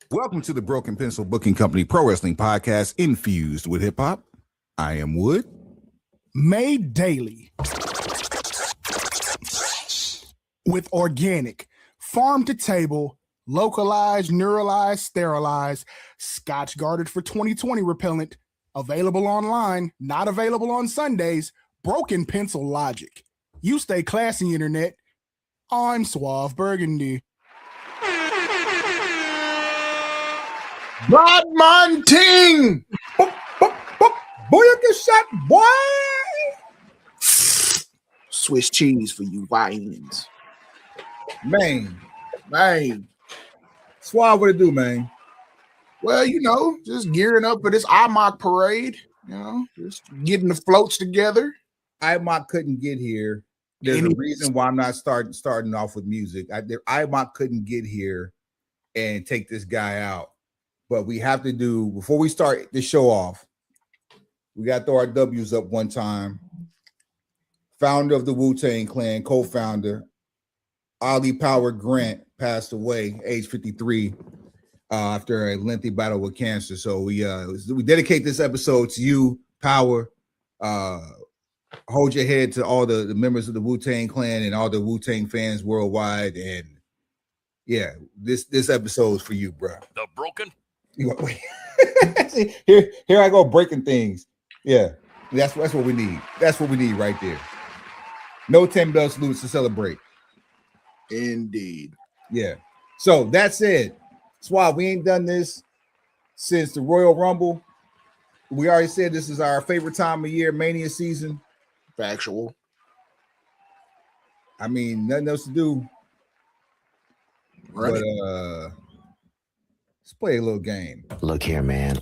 Welcome to the Broken Pencil Booking Company Pro Wrestling Podcast, infused with hip hop. I am Wood. Made daily with organic, farm to table, localized, neuralized, sterilized, Scotch guarded for 2020 repellent, available online, not available on Sundays, Broken Pencil Logic. You stay classy, internet. I'm Suave Burgundy. Rodman Ting! Booyaka shot, boy! Swiss cheese for you vines. Man. Suave, what it do, man? Well, just gearing up for this IMOC parade. Just getting the floats together. IMOC couldn't get here. There's a reason why I'm not starting off with music. IMOC couldn't get here and take this guy out. But we have to do, before we start the show off, we got to throw our W's up one time. Founder of the Wu-Tang Clan, co-founder, Ali Power Grant passed away, age 53, after a lengthy battle with cancer. So we dedicate this episode to you, Power. Hold your head to all the members of the Wu-Tang Clan and all the Wu-Tang fans worldwide. And yeah, this episode is for you, bro. The Broken. See, here I go breaking things. Yeah, that's what we need. That's what we need right there. No 10 bell salutes to celebrate. Indeed. Yeah. So that said, Swab, we ain't done this since the Royal Rumble. We already said this is our favorite time of year, Mania season. Factual. I mean, nothing else to do. Right. But let's play a little game. Look here, man.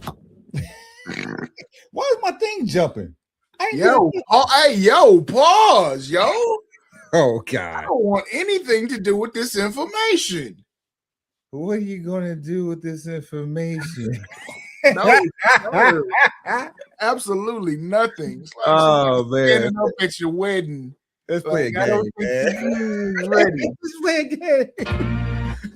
Why is my thing jumping? Pause, yo. Oh, I God. don't want anything to do with this information. What are you going to do with this information? No, absolutely nothing. It's like man. standing up at your wedding. Let's play a I don't game, think man. you're ready. Let's play a game.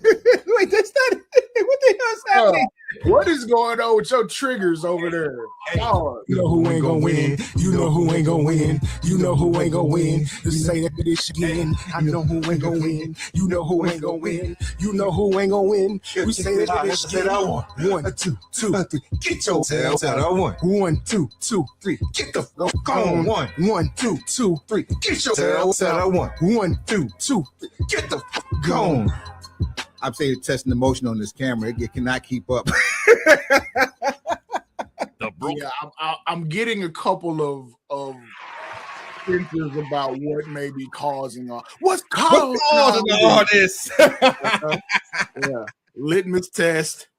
Wait, that's not what the hell's happening? What is going on with your triggers over there? Oh, You know who ain't gonna win. You know who ain't gonna win. You know who ain't gonna win. You say that this again. I know who ain't gonna win. You know who ain't gonna win. You know who ain't gonna win. We say that this again. 1, 2, 2, 3. Get your tail out. 1, 2, 2, 3. Get the fuck on. 1, 2, 2, 3. Get your tail out. 1, 2, 2, 3. Get the fuck on. I'm saying testing the motion on this camera. It cannot keep up. The Broken. yeah, I'm getting a couple of hints about what may be causing what's causing all this? Yeah, litmus test.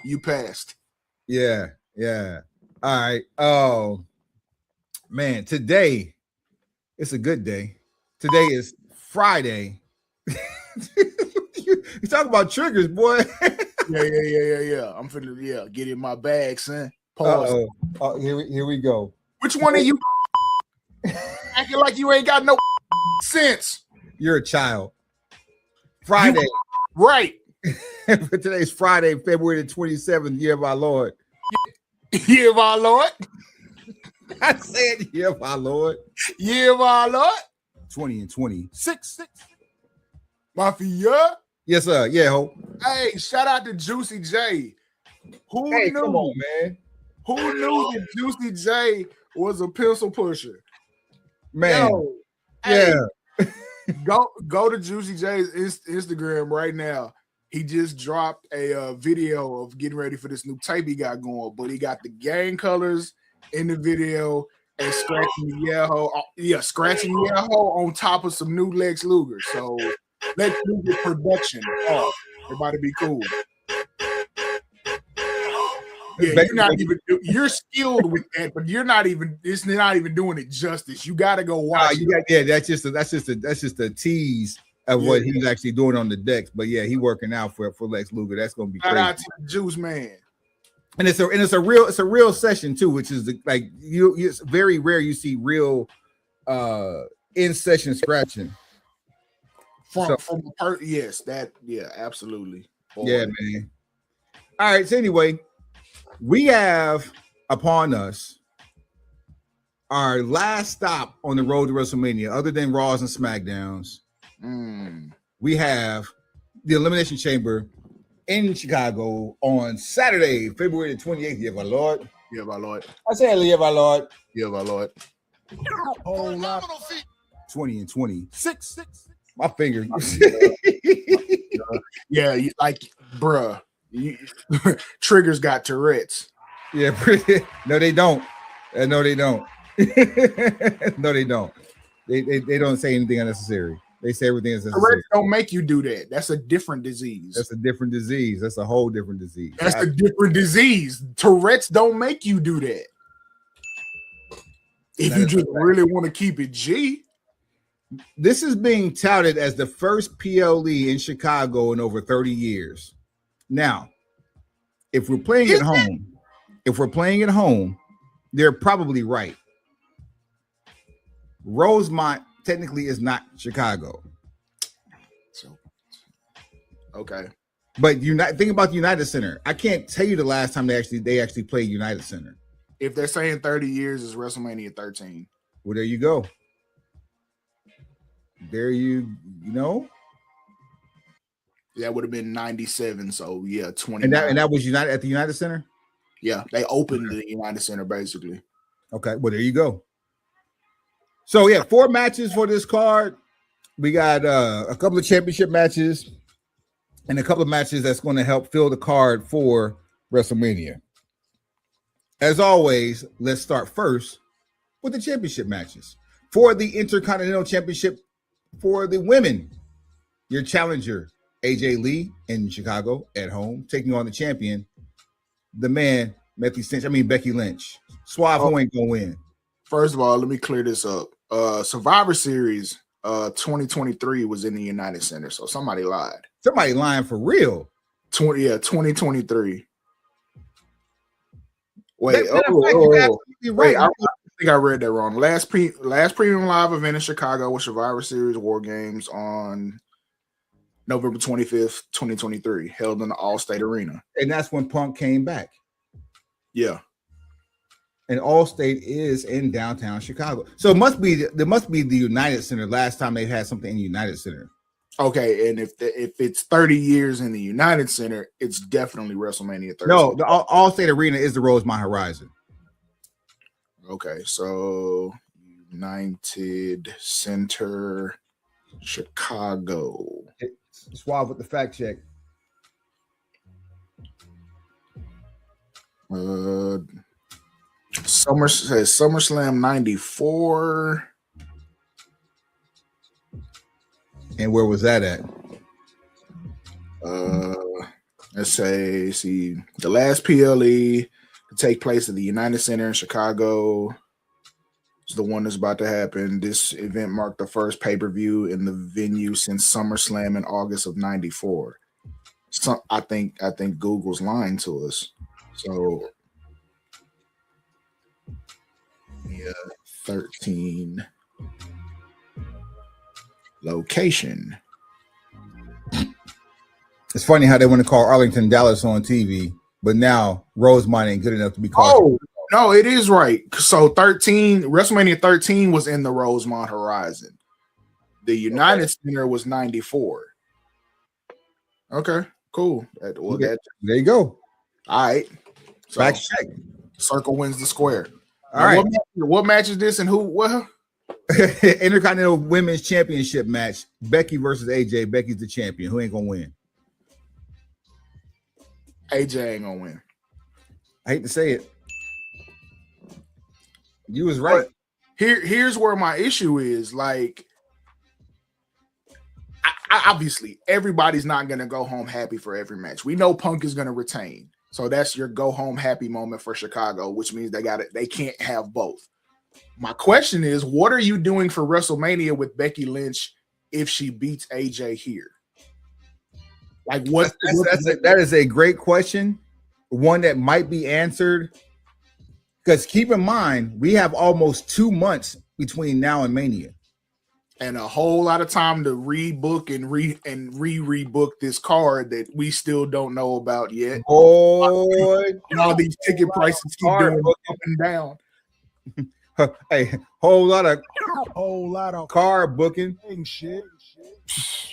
You passed. Yeah. All right. Oh, man. Today, it's a good day. Today is Friday. You talk about triggers, boy. Yeah. I'm finna get in my bag, son. Pause. Oh, here we go. Which one of you acting like you ain't got no sense? You're a child. Friday. Right. Today's Friday, February the 27th, year of our Lord. Year of our Lord. I said year of our Lord. Year of our Lord. 20 and 26. Mafia. Yes, sir. Yeah, ho. Hey, shout out to Juicy J. Who Hey, knew? come on, man. Who knew that Juicy J was a pencil pusher? Man. Yo, Yeah. hey, go to Juicy J's Instagram right now. He just dropped a video of getting ready for this new tape he got going, but he got the gang colors in the video and scratching Yahoo on top of some new Lex Luger. So Lex Luger production. Oh, everybody be cool. Yeah, you're skilled with that, but it's not even doing it justice. You gotta go watch it. That's just a tease of what he's actually doing on the decks. But yeah, he working out for Lex Luger. That's gonna be Shout crazy. out to the Juice Man. And it's a real session too, which is it's very rare you see real in session scratching. Yes, absolutely. Boy. Yeah, man. All right. So anyway, we have upon us our last stop on the road to WrestleMania, other than Raws and SmackDowns. We have the Elimination Chamber in Chicago on Saturday, February the 28th. Yeah, my Lord. Yeah, my Lord. I said, yeah, my Lord. Yeah, my Lord. 20 and 26. My finger. Yeah, like, bruh. Triggers got Tourette's. Yeah, no, they don't. No, they don't. No, they don't. They don't say anything unnecessary. They say everything is necessary. Tourette's don't make you do that. That's a different disease. That's a different disease. That's a whole different disease. That's a different disease. Tourette's don't make you do that. If you just really want to keep it G. This is being touted as the first PLE in Chicago in over 30 years. Now, if we're playing at home, they're probably right. Rosemont technically is not Chicago. So, okay. But think about the United Center. I can't tell you the last time they actually played United Center. If they're saying 30 years, is WrestleMania 13. Well, there you go. There you know. That would have been 97. So yeah, 20. And that was at the United Center? Yeah, they opened the United Center basically. Okay, well, there you go. So yeah, 4 matches for this card. We got a couple of championship matches and a couple of matches that's going to help fill the card for WrestleMania. As always, let's start first with the championship matches. For the Intercontinental Championship for the women, your challenger, AJ Lee in Chicago at home, taking on the champion, the man, Becky Lynch. Suave, who ain't gonna win? First of all, let me clear this up. Survivor Series 2023 was in the United Center, so somebody lied. Somebody lying for real. 2023. Wait, wait, I think I read that wrong. Last premium live event in Chicago was Survivor Series War Games on November 25th, 2023, held in the Allstate Arena. And that's when Punk came back. Yeah. And Allstate is in downtown Chicago. So there must be the United Center last time they had something in the United Center. Okay, and if it's 30 years in the United Center, it's definitely WrestleMania 30. No, the Allstate Arena is the Rosemont Horizon. Okay, so United Center, Chicago. Suave with the fact check. SummerSlam 94. And where was that at? Let's see, the last PLE to take place at the United Center in Chicago is the one that's about to happen. This event marked the first pay-per-view in the venue since SummerSlam in August of 94. So I think Google's lying to us. So yeah, 13 location. It's funny how they want to call Arlington, Dallas on TV, but now Rosemont ain't good enough to be called. Oh, no, it is right. So WrestleMania 13 was in the Rosemont Horizon. The United Center was 94. Okay, cool. There you go. All right. So, fact check. Circle wins the square. All right. What match is this and who? Well, Intercontinental Women's Championship match. Becky versus AJ. Becky's the champion. Who ain't gonna win? AJ ain't gonna win. I hate to say it. You was right. Here's where my issue is. Like, obviously, everybody's not gonna go home happy for every match. We know Punk is gonna retain, so that's your go home happy moment for Chicago, which means they can't have both. My question is, what are you doing for WrestleMania with Becky Lynch if she beats AJ here? Like, what? That is a great question. One that might be answered. Because keep in mind, we have almost 2 months between now and Mania. and a whole lot of time to rebook and rebook this card that we still don't know about yet. Boy, and all these ticket prices keep going up and down. Hey, whole lot of car booking shit.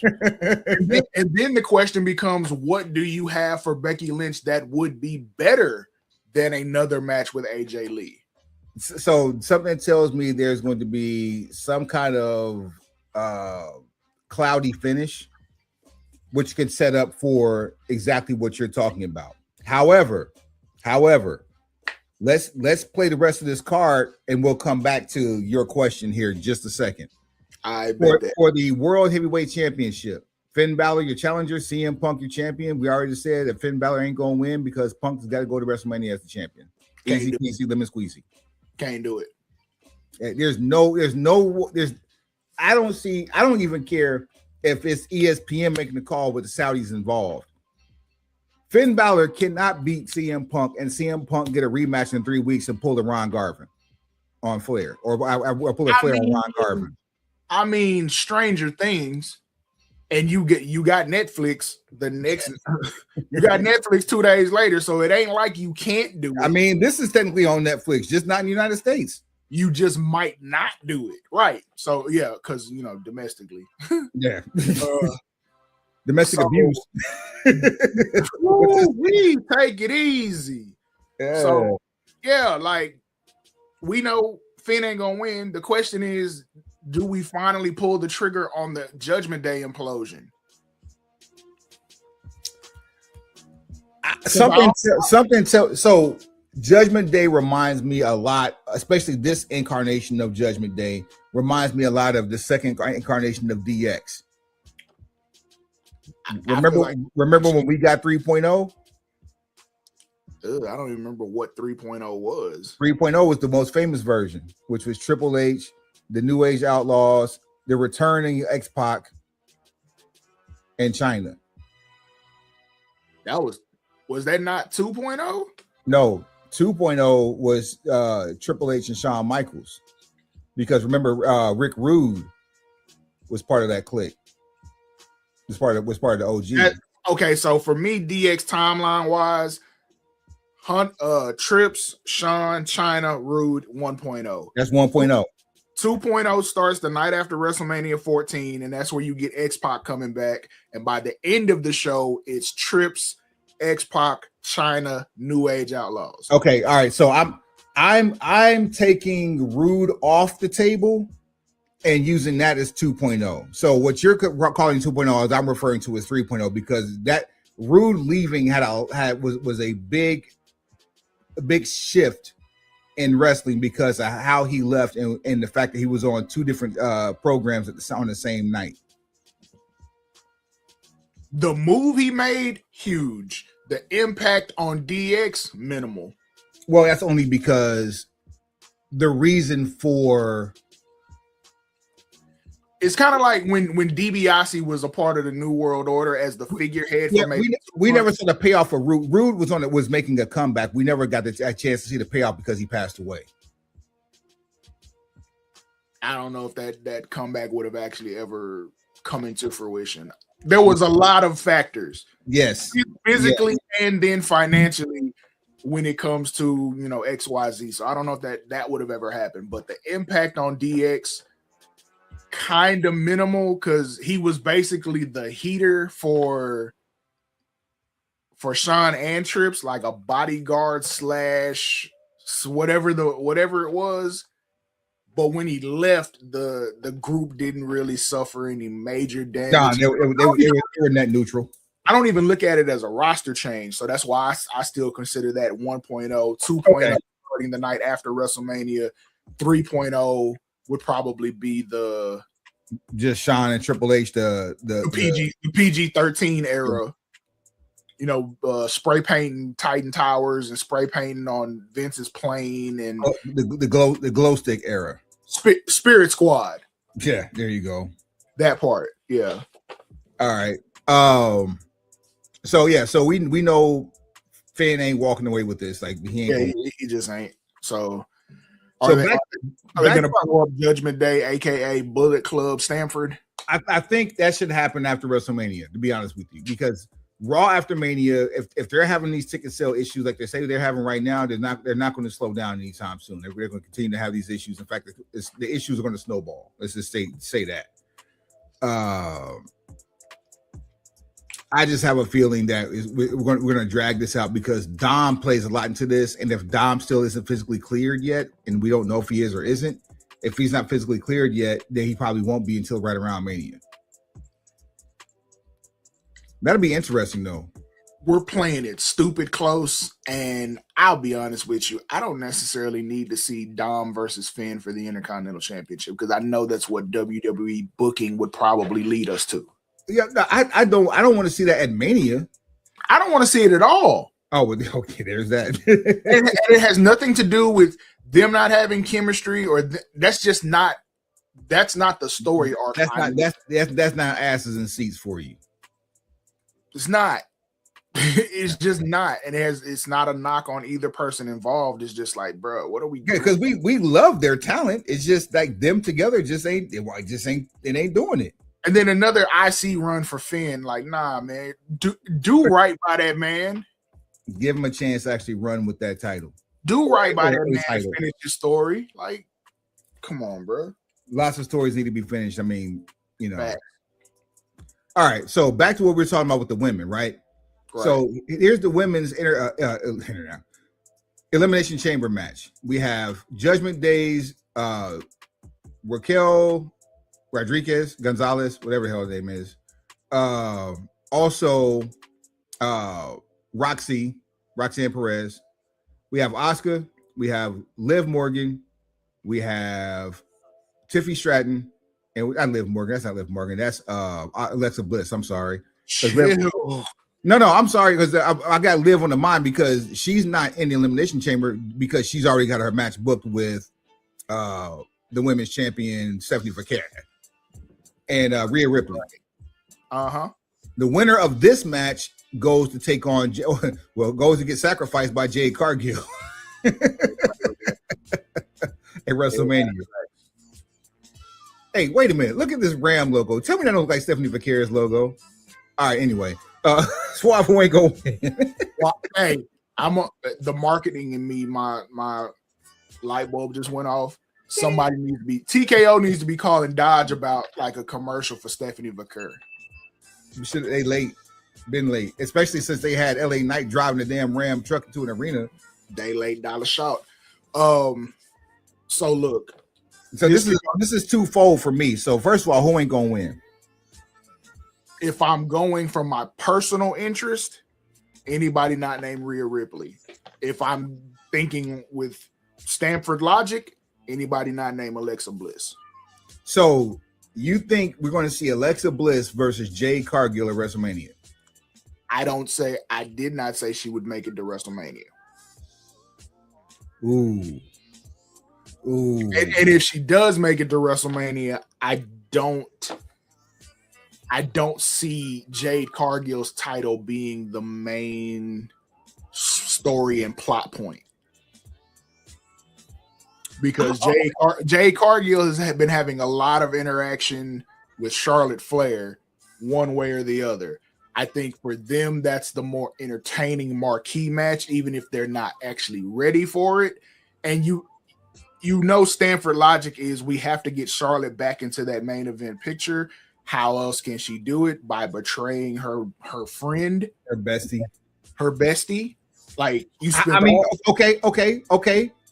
and then the question becomes, what do you have for Becky Lynch that would be better than another match with AJ Lee? So something tells me there's going to be some kind of cloudy finish, which can set up for exactly what you're talking about. However, let's play the rest of this card, and we'll come back to your question here in just a second. For the World Heavyweight Championship, Finn Balor, your challenger, CM Punk, your champion. We already said that Finn Balor ain't gonna win because Punk's got to go to WrestleMania as the champion. Easy peasy, lemon squeezy. Can't do it. I don't even care if it's ESPN making the call with the Saudis involved. Finn Balor cannot beat CM Punk and CM Punk get a rematch in 3 weeks and pull the Ron Garvin on Flair or pull a Flair on Ron Garvin. I mean, Stranger Things, and you got Netflix you got Netflix 2 days later, so it ain't like you can't do it. I mean, this is technically on Netflix, just not in the United States. You just might not do it, right? So yeah, because domestically, yeah, domestic abuse. We take it easy. Yeah. So yeah, like we know Finn ain't gonna win. The question is, do we finally pull the trigger on the Judgment Day implosion? So Judgment Day reminds me a lot, especially this incarnation of Judgment Day reminds me a lot of the second incarnation of DX. Remember when we got 3.0? I don't even remember what 3.0 was. 3.0 was the most famous version, which was Triple H, the New Age Outlaws, the returning X-Pac, and China. Was that not 2.0? No, 2.0 was Triple H and Shawn Michaels, because remember Rick Rude was part of that clique. Was part of the OG. Okay, so for me, DX timeline wise, Trips, Shawn, China, Rude, 1.0. That's 1.0. 2.0 starts the night after WrestleMania 14, and that's where you get X-Pac coming back. And by the end of the show, it's Trips, X-Pac, China, New Age Outlaws. Okay, all right. So I'm taking Rude off the table and using that as 2.0. So what you're calling 2.0 is I'm referring to as 3.0, because that Rude leaving was a big shift in wrestling because of how he left and the fact that he was on two different programs on the same night. The move he made, huge. The impact on DX, minimal. Well, that's only because the reason for... It's kind of like when DiBiase was a part of the New World Order as the figurehead. Yeah, we never saw the payoff for Rude. Rude was making a comeback. We never got a chance to see the payoff because he passed away. I don't know if that comeback would have actually ever come into fruition. There was a lot of factors. Yes. Physically and then financially when it comes to, XYZ. So I don't know if that would have ever happened. But the impact on DX, kind of minimal, because he was basically the heater for Shawn and Trips, like a bodyguard / whatever it was. But when he left, the group didn't really suffer any major damage. They were net neutral. I don't even look at it as a roster change, so that's why I still consider that 1.0, 2.0 starting the night after WrestleMania. 3.0 would probably be the just Shawn and Triple H, the PG-13 era. Spray painting Titan Towers and spray painting on Vince's plane and the glow stick era. Spirit Squad. Yeah, there you go. That part. Yeah. All right. So we know Finn ain't walking away with this. Like he just ain't. So Are they going to pull up Judgment Day, aka Bullet Club Stanford? I think that should happen after WrestleMania, to be honest with you, because Raw after Mania, if they're having these ticket sale issues like they say they're having right now, they're not going to slow down anytime soon. They're going to continue to have these issues. In fact, the issues are going to snowball. Let's just say that. I just have a feeling that we're going to drag this out because Dom plays a lot into this, and if Dom still isn't physically cleared yet, and we don't know if he is or isn't, if he's not physically cleared yet, then he probably won't be until right around Mania. That'll be interesting, though. We're playing it stupid close, and I'll be honest with you, I don't necessarily need to see Dom versus Finn for the Intercontinental Championship because I know that's what WWE booking would probably lead us to. Yeah, no, I don't want to see that at Mania. I don't want to see it at all. Oh, okay, there's that. and it has nothing to do with them not having chemistry, or that's not the story arc. That's not asses and seats for you. It's not. It's just not, and it's not a knock on either person involved. It's just like, bro, what are we doing? Because we love their talent. It's just like them together it ain't doing it. And then another IC run for Finn. Like, nah, man, do right by that man. Give him a chance to actually run with that title. Do right by that man and finish your story. Like, come on, bro. Lots of stories need to be finished. I mean, Back. All right, so back to what we were talking about with the women, right? So here's the women's Elimination Chamber match. We have Judgment Day's Raquel Rodriguez, Gonzalez, whatever the hell her name is. Also, Roxanne Perez. We have Asuka. We have Liv Morgan. We have Tiffany Stratton. And Liv Morgan. That's not Liv Morgan. That's Alexa Bliss. I'm sorry. No, I'm sorry because I got Liv on the mind because she's not in the Elimination Chamber because she's already got her match booked with the women's champion Stephanie Vaquer and Rhea Ripley. The winner of this match goes to take on goes to get sacrificed by Jade Cargill at WrestleMania. Hey, wait a minute! Look at this Ram logo. Tell me that don't look like Stephanie Vaquer's logo. All right, anyway. Swap ain't going. Well, hey, the marketing in me, my light bulb just went off. Somebody needs to be TKO needs to be calling Dodge about like a commercial for Stephanie Vaquer. Been late, especially since they had LA Knight driving the damn Ram truck into an arena. Day late, dollar short. So look. So this is twofold for me. So first of all, who ain't gonna win? If I'm going from my personal interest, anybody not named Rhea Ripley. If I'm thinking with Stanford logic, anybody not named Alexa Bliss. So you think we're going to see Alexa Bliss versus Jade Cargill at WrestleMania? I did not say she would make it to WrestleMania. Ooh. And if she does make it to WrestleMania, I don't see Jade Cargill's title being the main story and plot point. Because Jade Cargill has been having a lot of interaction with Charlotte Flair one way or the other. I think for them, that's the more entertaining marquee match, even if they're not actually ready for it. And you know Stanford logic is we have to get Charlotte back into that main event picture. How else can she do it? By betraying her friend, her bestie. Like you.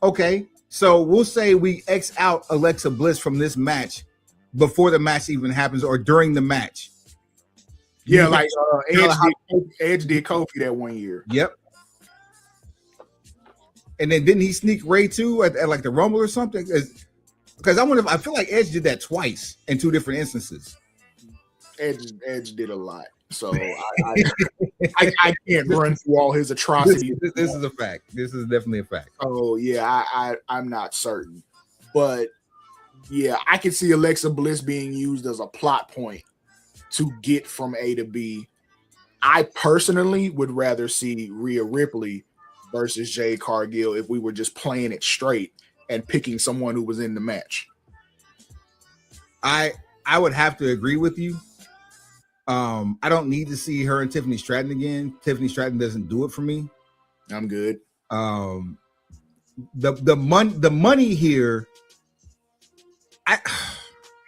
Okay. So we'll say we X out Alexa Bliss from this match before the match even happens or during the match. Yeah, like Edge did Kofi that one year. Yep. And then didn't he sneak Ray too at like the Rumble or something? Because I feel like Edge did that twice in two different instances. Edge did a lot, so I can't run through all his atrocities. This is a fact. This is definitely a fact. Oh yeah, I'm not certain, but yeah, I can see Alexa Bliss being used as a plot point to get from A to B. I personally would rather see Rhea Ripley versus Jade Cargill if we were just playing it straight. and picking someone who was in the match. I would have to agree with you. I don't need to see her and Tiffany Stratton again. Tiffany Stratton doesn't do it for me. I'm good. The money here.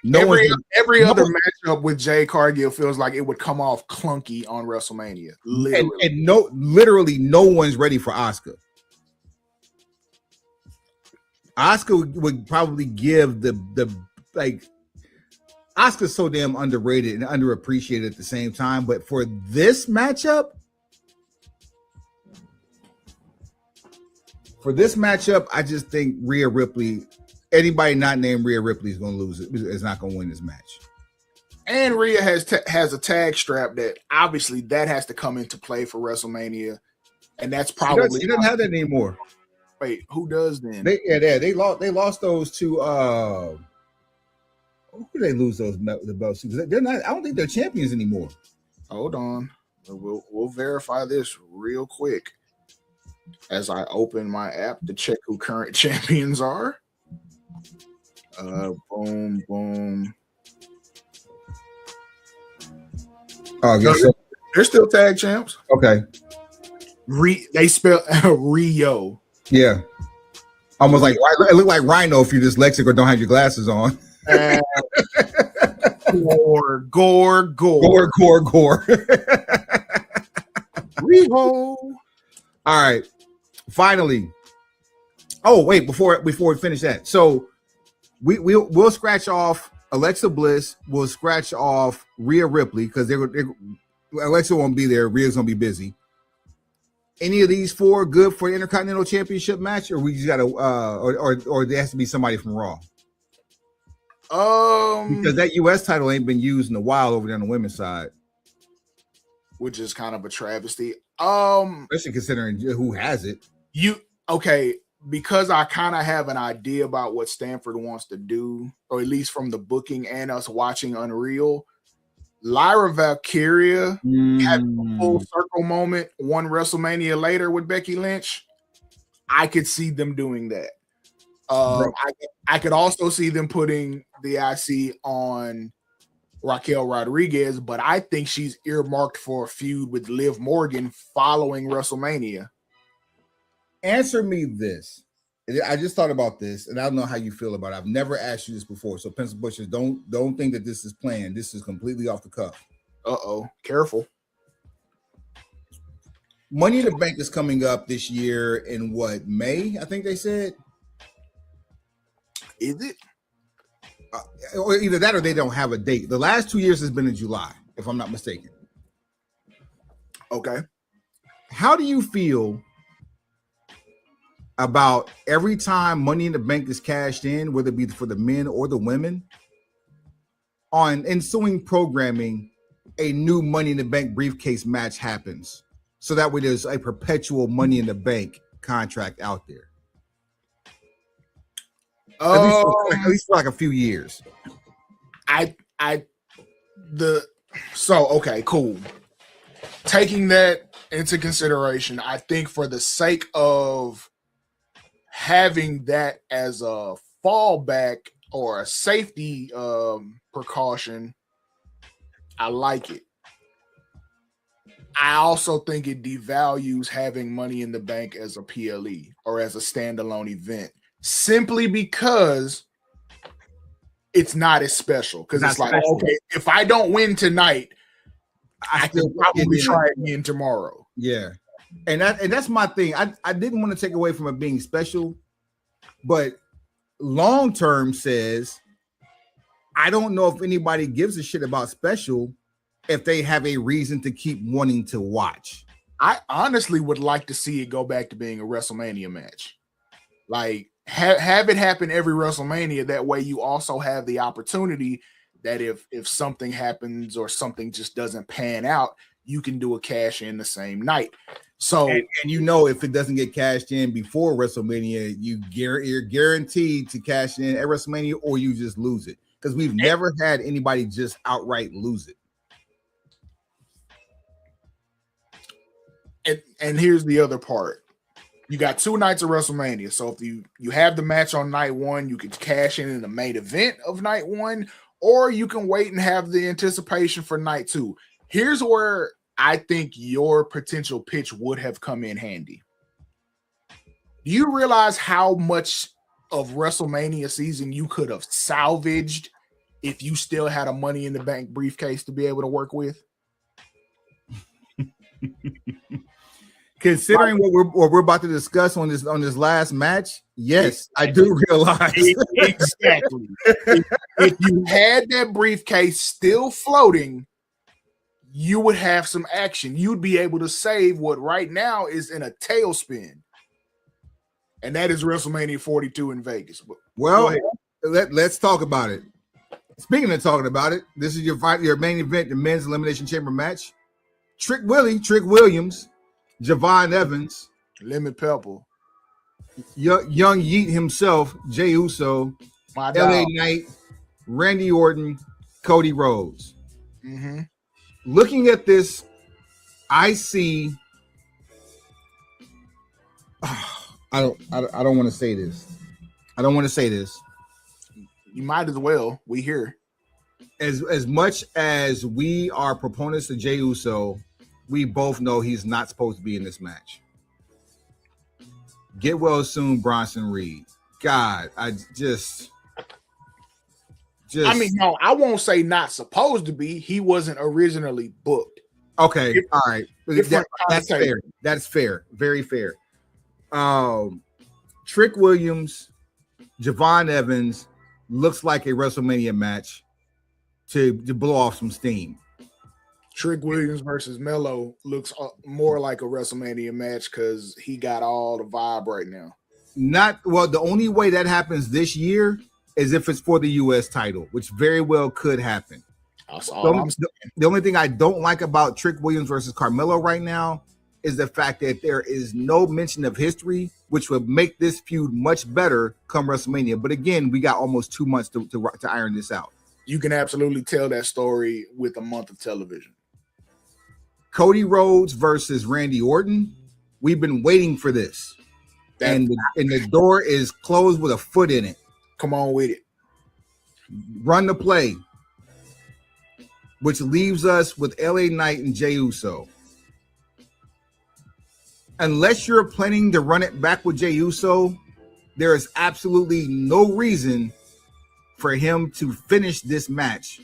Every other matchup with Jade Cargill feels like it would come off clunky on WrestleMania. Literally no one's ready for Asuka. Asuka would probably give the like. Asuka's so damn underrated and underappreciated at the same time, but for this matchup, I just think Rhea Ripley, anybody not named Rhea Ripley is going to lose it. Is not going to win this match. And Rhea has a tag strap that obviously that has to come into play for WrestleMania, and that's probably she doesn't have that anymore. Wait, who does then? They lost those to. Who did they lose the belts? They're not. I don't think they're champions anymore. Hold on, we'll verify this real quick as I open my app to check who current champions are. Boom. Oh, no, they're still tag champs. Okay. They spell Rio. Yeah. Almost like it look like Rhino if you're dyslexic or don't have your glasses on. Gore. Rio. All right. Finally. Oh, wait, before we finish that. So we'll scratch off Alexa Bliss, we'll scratch off Rhea Ripley because Alexa won't be there, Rhea's gonna be busy. Any of these four good for the Intercontinental Championship match, or we just gotta or there has to be somebody from Raw? Because that US title ain't been used in a while over there on the women's side. Which is kind of a travesty. Especially considering who has it. Because I kind of have an idea about what Stanford wants to do, or at least from the booking and us watching Unreal. Lyra Valkyria had a full circle moment one WrestleMania later with Becky Lynch. I could see them doing that. I could also see them putting the IC on Raquel Rodriguez, but I think she's earmarked for a feud with Liv Morgan following WrestleMania. Answer me this. I just thought about this, and I don't know how you feel about it. I've never asked you this before, so pencil pushers, don't think that this is planned. This is completely off the cuff. Careful. Money in the Bank is coming up this year in what, May? I think they said. Is it? Or either that or they don't have a date. The last 2 years has been in July, if I'm not mistaken. Okay. How do you feel about every time Money in the Bank is cashed in, whether it be for the men or the women, on ensuing programming, a new Money in the Bank briefcase match happens, so that way there's a perpetual Money in the Bank contract out there? At least for like a few years. Okay, cool. Taking that into consideration, I think for the sake of having that as a fallback or a safety precaution, I like it. I also think it devalues having Money in the Bank as a PLE or as a standalone event, simply because it's not as special. Because it's like, okay, if I don't win tonight, I can probably try again tomorrow. Yeah. And that's my thing. I didn't want to take away from it being special, but long term says I don't know if anybody gives a shit about special if they have a reason to keep wanting to watch. I honestly would like to see it go back to being a WrestleMania match. Like have it happen every WrestleMania. That way you also have the opportunity that if something happens or something just doesn't pan out, you can do a cash in the same night. So, and if it doesn't get cashed in before WrestleMania, you're guaranteed to cash in at WrestleMania, or you just lose it, because we've never had anybody just outright lose it. And here's the other part. You got 2 nights of WrestleMania. So if you have the match on night 1, you can cash in the main event of night 1, or you can wait and have the anticipation for night 2. Here's where I think your potential pitch would have come in handy. Do you realize how much of WrestleMania season you could have salvaged if you still had a Money in the Bank briefcase to be able to work with? Considering what we're about to discuss on this last match, yes, I do realize exactly. If you had that briefcase still floating, you would have some action. You'd be able to save what right now is in a tailspin, and that is WrestleMania 42 in Vegas. Well, let's talk about it. Speaking of talking about it, this is your main event, the men's Elimination Chamber match. Trick Williams, Javon Evans, Lemon Pepper, young Yeet himself, Jey Uso, LA Knight, Randy Orton, Cody Rhodes. Mm-hmm. Looking at this, I see. I don't want to say this. I don't want to say this. You might as well. We here. As much as we are proponents of Jey Uso, we both know he's not supposed to be in this match. Get well soon, Bronson Reed. God, I mean, no, I won't say not supposed to be. He wasn't originally booked. Okay, all right. That's fair. That's fair. Very fair. Trick Williams, Javon Evans looks like a WrestleMania match to blow off some steam. Trick Williams versus Melo looks more like a WrestleMania match because he got all the vibe right now. The only way that happens this year is if it's for the U.S. title, which very well could happen. The only thing I don't like about Trick Williams versus Carmelo right now is the fact that there is no mention of history, which would make this feud much better come WrestleMania. But again, we got almost 2 months to iron this out. You can absolutely tell that story with a month of television. Cody Rhodes versus Randy Orton. We've been waiting for this. And the door is closed with a foot in it. Come on with it. Run the play. Which leaves us with LA Knight and Jey Uso. Unless you're planning to run it back with Jey Uso, there is absolutely no reason for him to finish this match.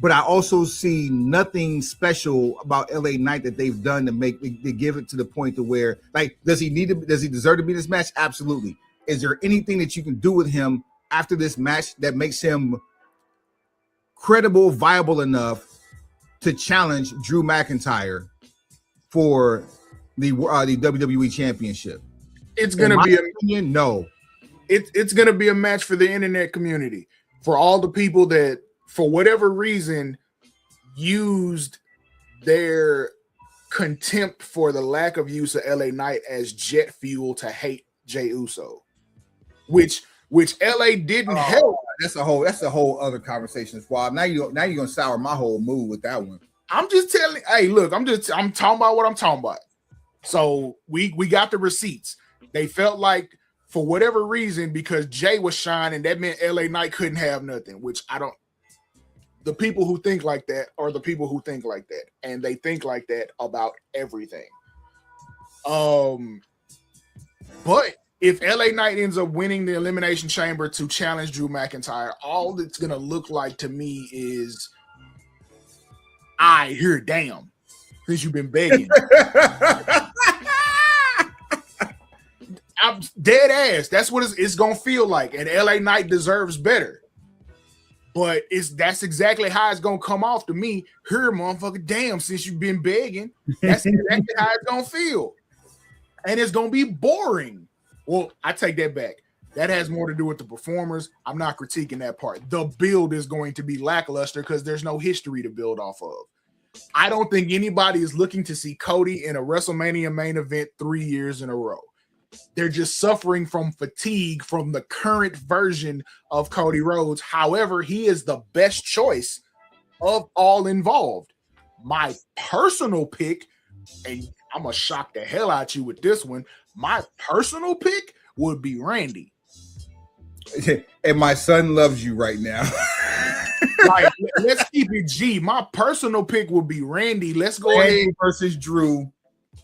But I also see nothing special about LA Knight that they've done to give it to the point to where, like, does he deserve to be in this match? Absolutely. Is there anything that you can do with him after this match that makes him credible, viable enough to challenge Drew McIntyre for the WWE Championship? It's gonna be no. It's gonna be a match for the internet community, for all the people that, for whatever reason, used their contempt for the lack of use of LA Knight as jet fuel to hate Jey Uso, which LA didn't help. That's a whole other conversation. Wow, now you're gonna sour my whole mood with that one. I'm just telling. Hey, look, I'm talking about what I'm talking about. So we got the receipts. They felt like, for whatever reason, because Jay was shining, that meant LA Knight couldn't have nothing, which I don't. The people who think like that are the people who think like that, and they think like that about everything. But if LA Knight ends up winning the Elimination Chamber to challenge Drew McIntyre, all it's gonna look like to me is, damn, since you've been begging. I'm dead ass. That's what it's gonna feel like, and LA Knight deserves better. But that's exactly how it's gonna come off to me. Here, motherfucker, damn, since you've been begging, that's exactly how it's gonna feel. And it's gonna be boring. Well, I take that back. That has more to do with the performers. I'm not critiquing that part. The build is going to be lackluster because there's no history to build off of. I don't think anybody is looking to see Cody in a WrestleMania main event 3 years in a row. They're just suffering from fatigue from the current version of Cody Rhodes. However, he is the best choice of all involved. My personal pick, and I'm gonna shock the hell out you with this one. My personal pick would be Randy. And my son loves you right now. Like, let's keep it G. My personal pick would be Randy. Let's go ahead versus Drew,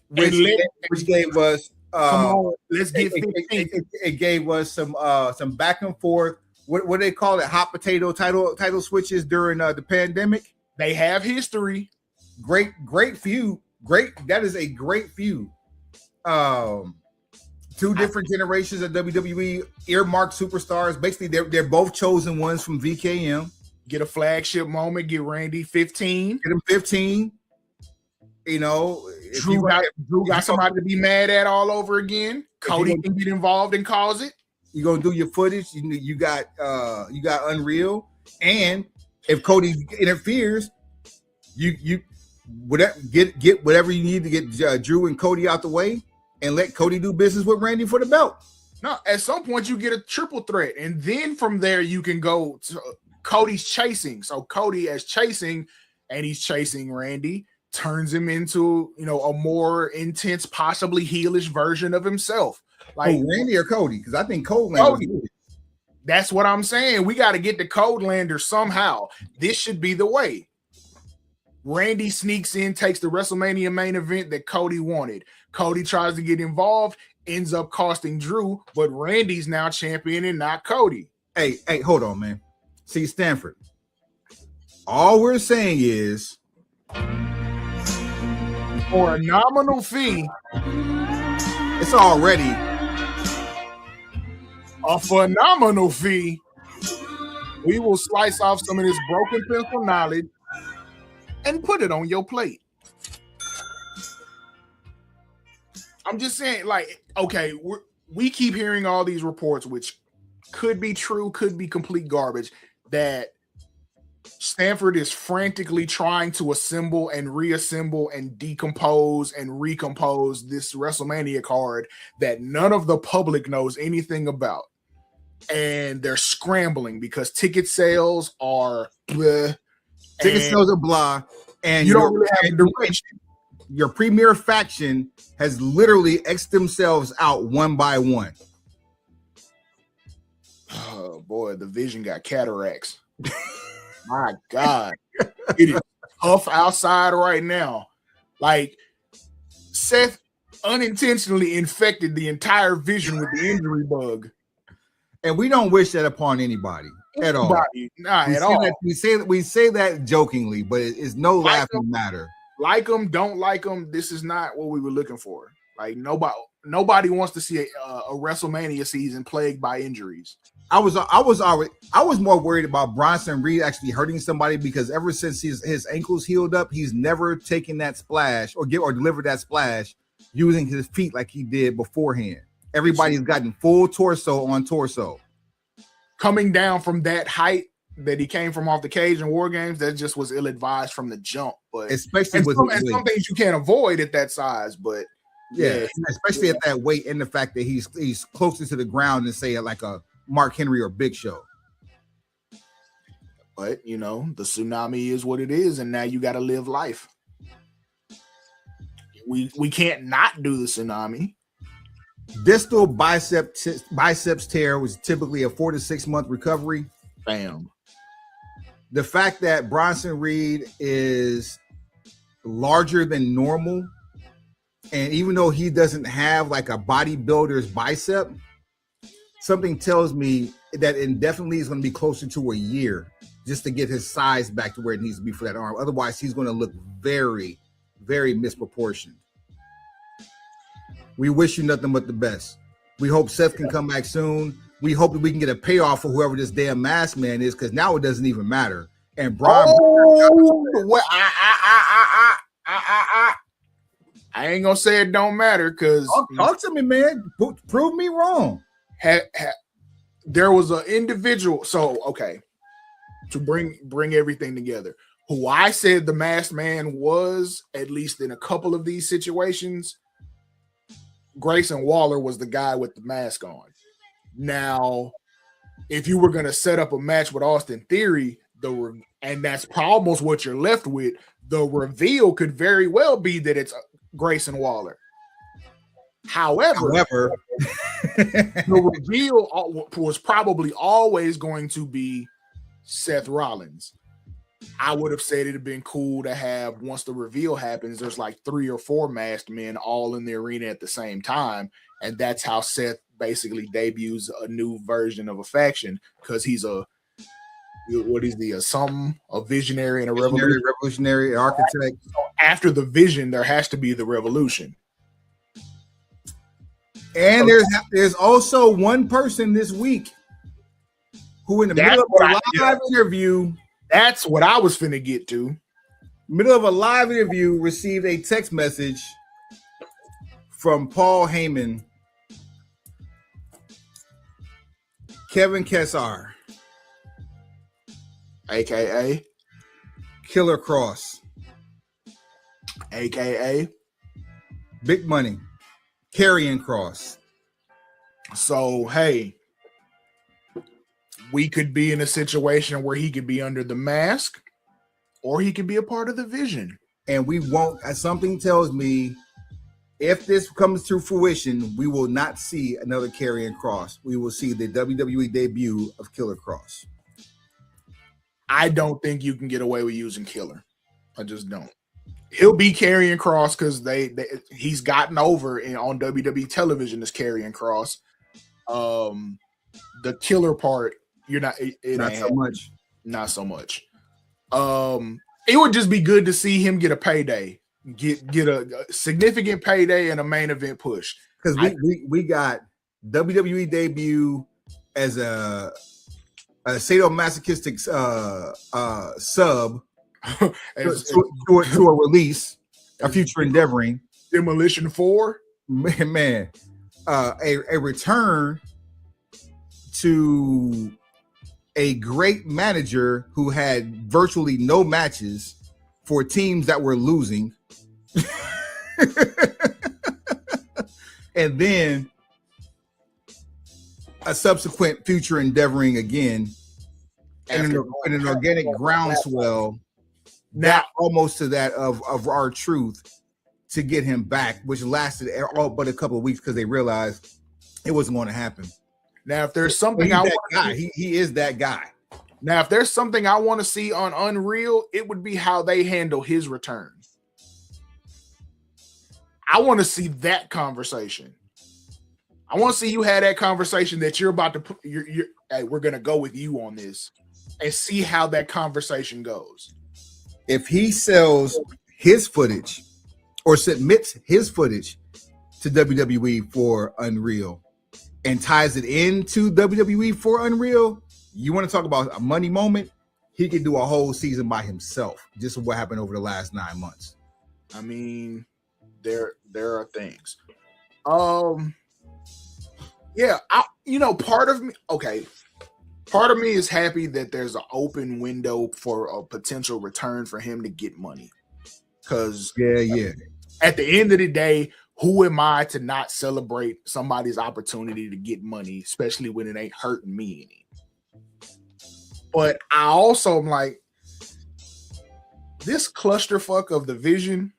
which gave us. Come on, let's get 15. It gave us some back and forth. What do they call it? Hot potato title switches during the pandemic. They have history. Great feud. That is a great feud. Two different generations of WWE earmarked superstars. Basically, they're both chosen ones from VKM. Get a flagship moment. Get Randy 15. Get him 15. You know, Drew got somebody to be mad at all over again. Cody can get involved and cause it. You're gonna do your footage. You got Unreal, and if Cody interferes, you whatever get whatever you need to get Drew and Cody out the way, and let Cody do business with Randy for the belt. No, at some point you get a triple threat, and then from there you can go to Cody's chasing. So Cody as chasing, and he's chasing Randy, turns him into, you know, a more intense, possibly heelish version of himself. Like Randy or Cody? Because I think Cody. That's what I'm saying. We got to get the Codelander somehow. This should be the way. Randy sneaks in, takes the WrestleMania main event that Cody wanted. Cody tries to get involved, ends up costing Drew, but Randy's now champion and not Cody. Hey, hold on, man. See, Stanford, all we're saying is for a nominal fee, it's already a phenomenal fee. We will slice off some of this broken pencil knowledge and put it on your plate. I'm just saying, like, okay, we keep hearing all these reports, which could be true, could be complete garbage, that Stanford is frantically trying to assemble and reassemble and decompose and recompose this WrestleMania card that none of the public knows anything about. And they're scrambling because ticket sales are blah. Ticket sales are blah. And you don't really have a direction. Your premier faction has literally X'd themselves out one by one. Oh boy, the vision got cataracts. My God, it is tough outside right now. Like Seth unintentionally infected the entire vision with the injury bug. And we don't wish that upon anybody at all. Not at all. We say that jokingly, but it's no laughing matter. Like them, don't like them. This is not what we were looking for. Like nobody wants to see a WrestleMania season plagued by injuries. I was more worried about Bronson Reed actually hurting somebody, because ever since his ankles healed up, he's never taken that splash or delivered that splash using his feet like he did beforehand. Everybody's gotten full torso on torso. Coming down from that height that he came from off the cage in War Games, that just was ill-advised from the jump. But especially with some things you can't avoid at that size, but yeah, especially at that weight, and the fact that he's closer to the ground than say like a Mark Henry or Big Show. But you know, the tsunami is what it is, and now you got to live life. We can't not do the tsunami. Distal biceps tear was typically a 4 to 6 month recovery. Bam. The fact that Bronson Reed is larger than normal, and even though he doesn't have like a bodybuilder's bicep, something tells me that indefinitely is going to be closer to a year just to get his size back to where it needs to be for that arm. Otherwise, he's going to look very, very misproportioned. We wish you nothing but the best. We hope Seth can come back soon. We hope that we can get a payoff for whoever this damn masked man is, because now it doesn't even matter. And Braun, I ain't gonna say it don't matter, because talk to me, man. Prove me wrong. There was an individual. So okay, to bring everything together, who I said the masked man was, at least in a couple of these situations, Grayson Waller was the guy with the mask on. Now, if you were going to set up a match with Austin Theory, and that's almost what you're left with, the reveal could very well be that it's Grayson Waller. However, the reveal was probably always going to be Seth Rollins. I would have said it'd have been cool to have, once the reveal happens, there's like 3 or 4 masked men all in the arena at the same time. And that's how Seth basically debuts a new version of a faction, because he's a visionary and a revolutionary architect. So after the vision, there has to be the revolution. And there's also one person this week who, in the middle of a live interview, that's what I was finna get to. Middle of a live interview, received a text message from Paul Heyman, Kevin Kessar, aka Killer Cross, aka Big Money, Karrion Kross. So hey, we could be in a situation where he could be under the mask, or he could be a part of the vision. And we won't, something tells me, if this comes to fruition, we will not see another Karrion Kross. We will see the WWE debut of Killer Kross. I don't think you can get away with using Killer. I just don't. He'll be Karrion Kross because he's gotten over on WWE television as Karrion Kross. The Killer part, you're not. Not so much. Not so much. It would just be good to see him get a payday, get a significant payday and a main event push. Because we got WWE debut as a sadomasochistic sub to a release, a future endeavoring Demolition 4. Man, a return to a great manager who had virtually no matches for teams that were losing. And then a subsequent future endeavoring again, and an organic groundswell, now almost to that of our truth, to get him back, which lasted all but a couple of weeks because they realized it wasn't going to happen. Now, if there's something he is that guy. Now, if there's something I want to see on Unreal, it would be how they handle his return. I want to see that conversation. I want to see you have that conversation that you're about to put. Hey, we're gonna go with you on this, and see how that conversation goes. If he sells his footage or submits his footage to WWE for Unreal and ties it into WWE for Unreal, you want to talk about a money moment? He could do a whole season by himself. Just what happened over the last 9 months. I mean, there are things. Yeah, part of me is happy that there's an open window for a potential return for him to get money. Because at the end of the day, who am I to not celebrate somebody's opportunity to get money, especially when it ain't hurting me any? But I also am like, this clusterfuck of the vision,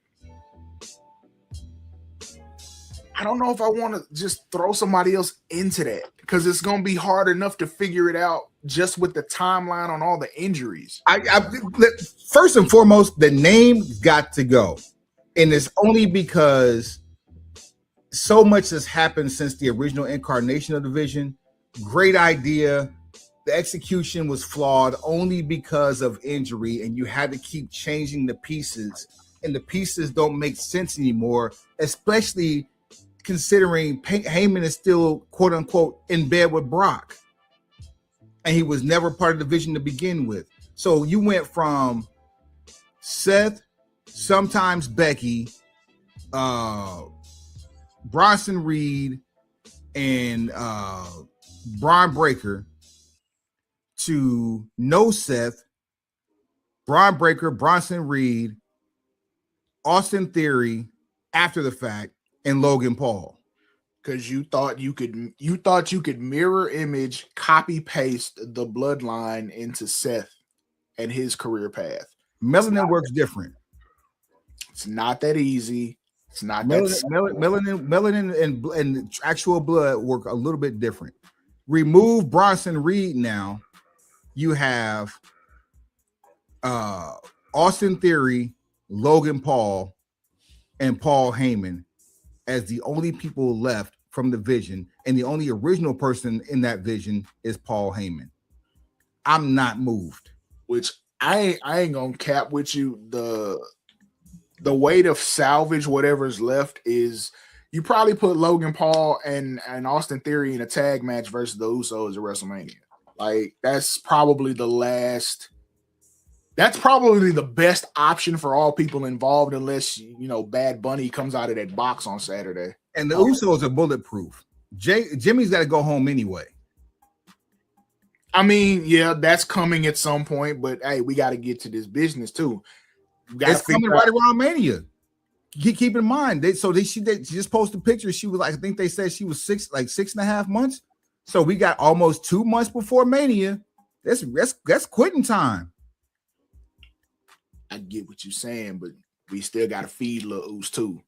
I don't know if I want to just throw somebody else into that, because it's going to be hard enough to figure it out just with the timeline on all the injuries. First and foremost, the name got to go. And it's only because so much has happened since the original incarnation of the vision. Great idea. The execution was flawed only because of injury, and you had to keep changing the pieces. And the pieces don't make sense anymore, especially considering Heyman is still, quote unquote, in bed with Brock. And he was never part of the vision to begin with. So you went from Seth, sometimes Becky, Bronson Reed, and Braun Breaker, to no Seth, Braun Breaker, Bronson Reed, Austin Theory after the fact, and Logan Paul. Because you thought you could mirror image, copy paste the bloodline into Seth and his career path. Melanin works different. It's not that easy. It's not melanin and actual blood work a little bit different. Remove Bronson Reed now. You have Austin Theory, Logan Paul, and Paul Heyman as the only people left from the Vision, and the only original person in that Vision is Paul Heyman. I'm not moved. Which I ain't gonna cap with you. The way to salvage whatever's left is you probably put Logan Paul and Austin Theory in a tag match versus the Usos at WrestleMania. Like that's probably the best option for all people involved, unless Bad Bunny comes out of that box on Saturday. And the Usos are bulletproof. Jimmy's got to go home anyway. I mean, yeah, that's coming at some point, but hey, we got to get to this business too. It's coming right around Mania. Keep in mind, she just posted pictures. She was like, I think they said she was 6.5 months. So we got almost 2 months before Mania. That's quitting time. I get what you're saying, but we still got to feed Lil Oos too.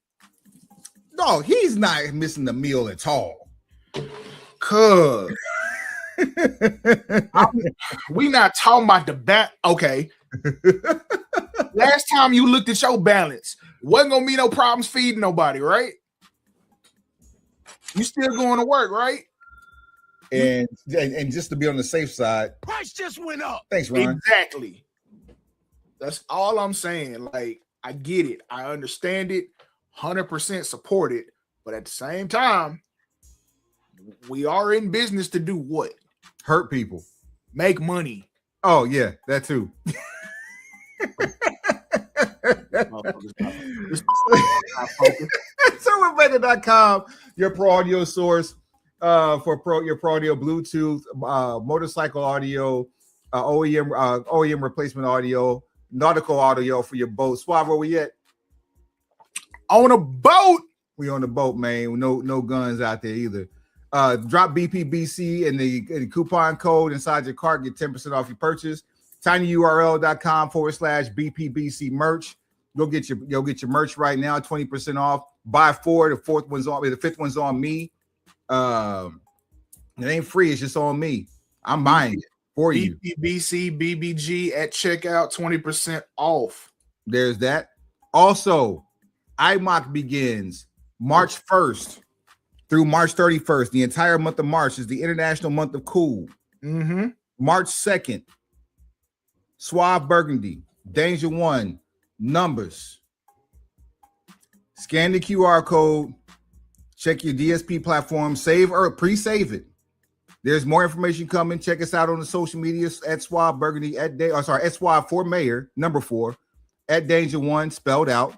No, he's not missing the meal at all. Cuz we not talking about the bat. Okay. Last time you looked at your balance, wasn't gonna be no problems feeding nobody, right? You still going to work, right? And just to be on the safe side, Price just went up. Thanks, Ron. Exactly. That's all I'm saying. Like, I get it. I understand it. 100% support it. But at the same time, we are in business to do what? Hurt people. Make money. Oh, yeah, that too. ServerBeta.com, your pro audio source for your pro audio Bluetooth, motorcycle audio, OEM replacement audio, nautical audio for your boat. Suave, where we at? On a boat. We on the boat, man. No guns out there either. Drop BPBC and the coupon code inside your cart. Get 10% off your purchase. tinyurl.com/BPBC merch. You'll get your merch right now, 20% off. Buy 4, the fifth one's on me. It ain't free, it's just on me. I'm buying it for you. BPBC BBG at checkout, 20% off. There's that. Also, IMOC begins March 1st through March 31st. The entire month of March is the International Month of Cool. Mm-hmm. March 2nd, Suave Burgundy, Danger One, Numbers. Scan the QR code, check your DSP platform, save or pre-save it. There's more information coming. Check us out on the social medias at Suave Burgundy, at Suave for Mayor, number 4, at Danger One, spelled out.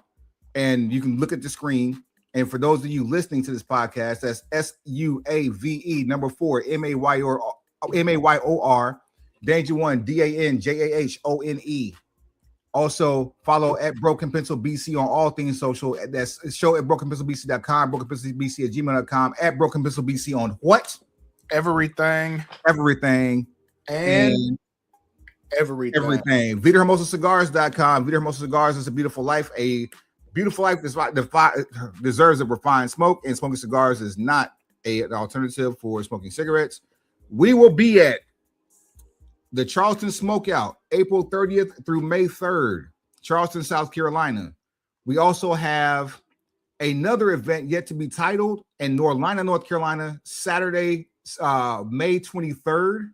And you can look at the screen. And for those of you listening to this podcast, that's SUAVE, number 4, MAYOR, Danger One, DANJAHONE. Also, follow at Broken Pencil BC on all things social. That's show at brokenpencilbc.com, brokenpencilbc@gmail.com, at Broken Pencil BC on what? Everything. And everything. VitaHermosaCigars.com. Vita Hermosa Cigars is a beautiful life. A beautiful life deserves a refined smoke, and smoking cigars is not an alternative for smoking cigarettes. We will be at the Charleston Smokeout, April 30th through May 3rd, Charleston, South Carolina. We also have another event yet to be titled in Norlina, North Carolina, Saturday, May 23rd.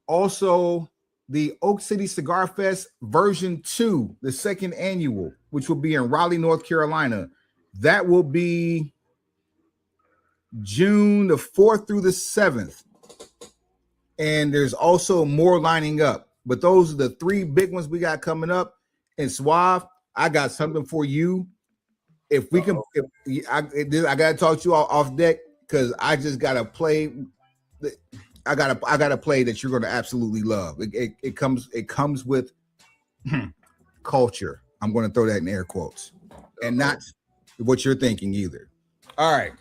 Also, the Oak City Cigar Fest version 2, the second annual, which will be in Raleigh, North Carolina. That will be June the 4th through the 7th. And there's also more lining up. But those are the 3 big ones we got coming up. And Suave, I got something for you. If we can, I got to talk to you off deck, because I just got to play. I got to play that you're going to absolutely love. It comes with culture. I'm going to throw that in air quotes, and not what you're thinking either. All right.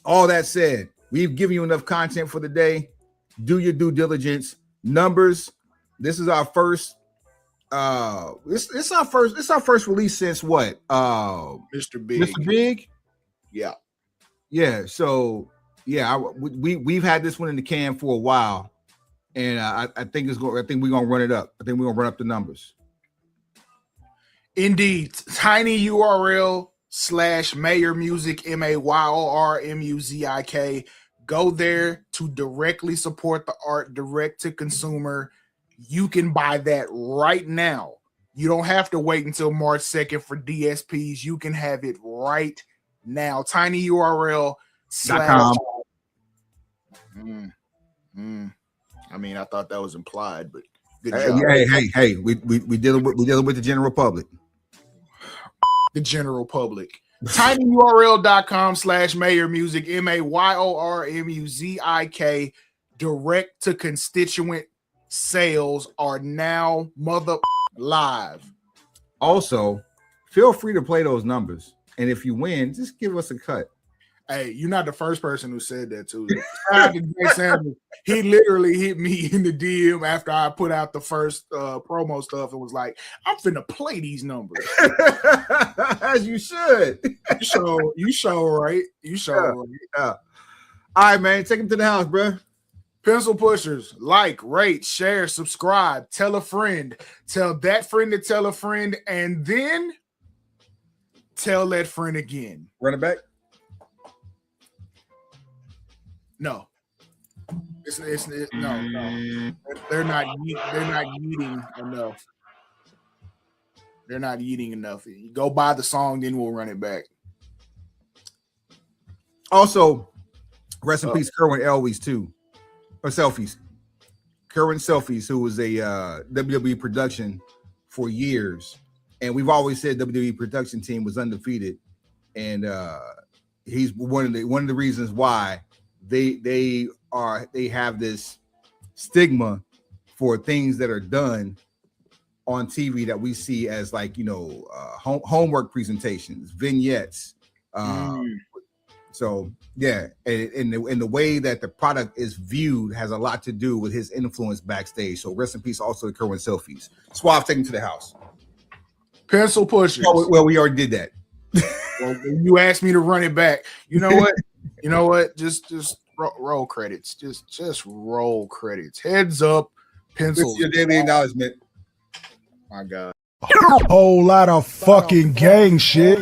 All that said, we've given you enough content for the day. Do your due diligence. Numbers. This is our first It's our first release since what? Mr. Big. Mr. Big. Yeah. So we've had this one in the can for a while, and I think we're gonna run it up. I think we're gonna run up the numbers. Indeed, tinyurl/Mayor Music MAYORMUZIK. Go there to directly support the art, direct to consumer. You can buy that right now. You don't have to wait until March 2nd for DSPs. You can have it right now. tinyurl.com. I mean, I thought that was implied, but good job. Hey, we dealing with the general public. The general public. tinyurl.com/Mayor Music MAYORMUZIK. Direct to constituent sales are now live. Also, feel free to play those numbers, and if you win, just give us a cut. Hey, you're not the first person who said that too. He literally hit me in the DM after I put out the first promo stuff and was like, "I'm finna play these numbers." As you should. You show right. All right, man. Take him to the house, bro. Pencil pushers, like, rate, share, subscribe, tell a friend, tell that friend to tell a friend, and then tell that friend again. Run it back. No. No. They're not eating enough. They're not eating enough. You go buy the song, then we'll run it back. Also, rest in peace, Kerwin Elwies too. Or Selfies. Kerwin Selfies, who was a WWE production for years. And we've always said WWE production team was undefeated. And he's one of the reasons why they have this stigma for things that are done on TV that we see as like, homework presentations, vignettes. So yeah, and the way that the product is viewed has a lot to do with his influence backstage. So rest in peace also to Kerwin Selfies. Suave, take him to the house. Pencil pushers. Well, we already did that. Well, you asked me to run it back. You know what? Just roll credits. Just roll credits. Heads up, pencils. This is your daily acknowledgement. My God. Whole lot of fucking gang shit.